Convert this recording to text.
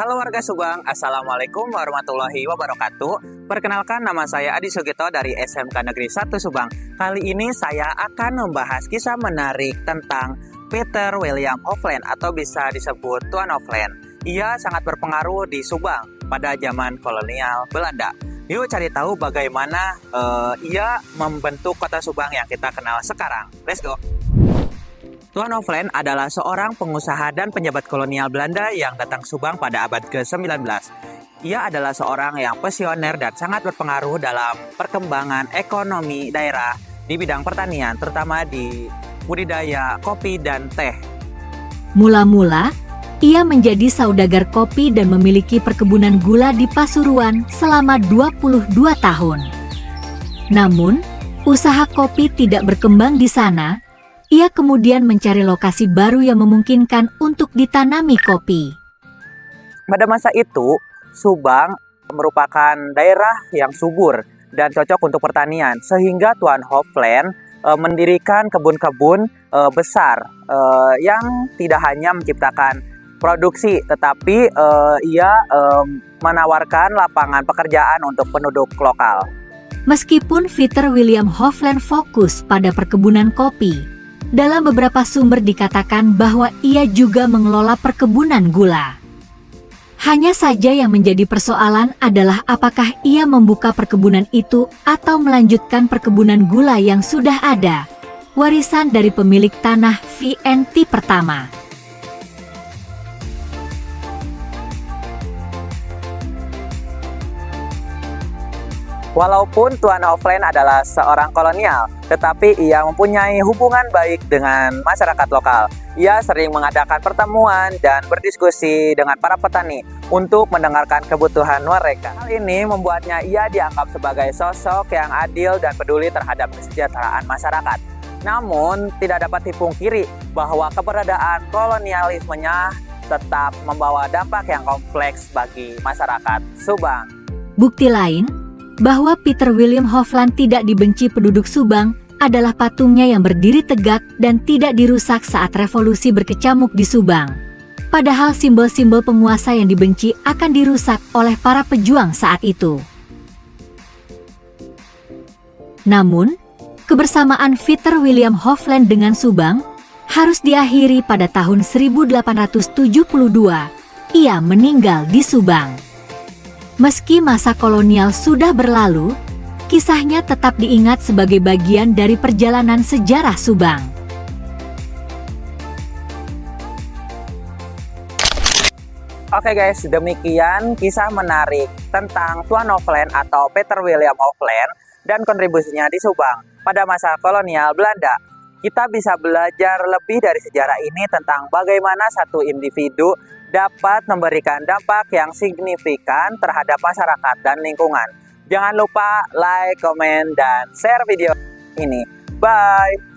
Halo warga Subang, Assalamualaikum warahmatullahi wabarakatuh. Perkenalkan, nama saya Adi Sugito dari SMK Negeri 1 Subang. Kali ini saya akan membahas kisah menarik tentang Peter William Hofland atau bisa disebut Tuan Hofland. Ia sangat berpengaruh di Subang pada zaman kolonial Belanda. Yuk cari tahu bagaimana ia membentuk kota Subang yang kita kenal sekarang. Let's go! Tuan Hofland adalah seorang pengusaha dan penjabat kolonial Belanda yang datang Subang pada abad ke-19. Ia adalah seorang yang visioner dan sangat berpengaruh dalam perkembangan ekonomi daerah di bidang pertanian, terutama di budidaya kopi dan teh. Mula-mula, ia menjadi saudagar kopi dan memiliki perkebunan gula di Pasuruan selama 22 tahun. Namun, usaha kopi tidak berkembang di sana. Ia kemudian mencari lokasi baru yang memungkinkan untuk ditanami kopi. Pada masa itu, Subang merupakan daerah yang subur dan cocok untuk pertanian, sehingga Tuan Hofland mendirikan kebun-kebun besar yang tidak hanya menciptakan produksi, tetapi ia menawarkan lapangan pekerjaan untuk penduduk lokal. Meskipun Peter William Hofland fokus pada perkebunan kopi, dalam beberapa sumber dikatakan bahwa ia juga mengelola perkebunan gula. Hanya saja yang menjadi persoalan adalah apakah ia membuka perkebunan itu atau melanjutkan perkebunan gula yang sudah ada, warisan dari pemilik tanah VNT pertama. Walaupun Tuan Hofland adalah seorang kolonial, tetapi ia mempunyai hubungan baik dengan masyarakat lokal. Ia sering mengadakan pertemuan dan berdiskusi dengan para petani untuk mendengarkan kebutuhan mereka. Hal ini membuatnya ia dianggap sebagai sosok yang adil dan peduli terhadap kesejahteraan masyarakat. Namun, tidak dapat dipungkiri bahwa keberadaan kolonialismenya tetap membawa dampak yang kompleks bagi masyarakat Subang. Bukti lain bahwa Peter William Hofland tidak dibenci penduduk Subang adalah patungnya yang berdiri tegak dan tidak dirusak saat revolusi berkecamuk di Subang. Padahal simbol-simbol penguasa yang dibenci akan dirusak oleh para pejuang saat itu. Namun, kebersamaan Peter William Hofland dengan Subang harus diakhiri pada tahun 1872. Ia meninggal di Subang. Meski masa kolonial sudah berlalu, kisahnya tetap diingat sebagai bagian dari perjalanan sejarah Subang. Oke guys, demikian kisah menarik tentang Tuan Hofland atau Peter William Hofland dan kontribusinya di Subang pada masa kolonial Belanda. Kita bisa belajar lebih dari sejarah ini tentang bagaimana satu individu dapat memberikan dampak yang signifikan terhadap masyarakat dan lingkungan. Jangan lupa like, komen, dan share video ini. Bye!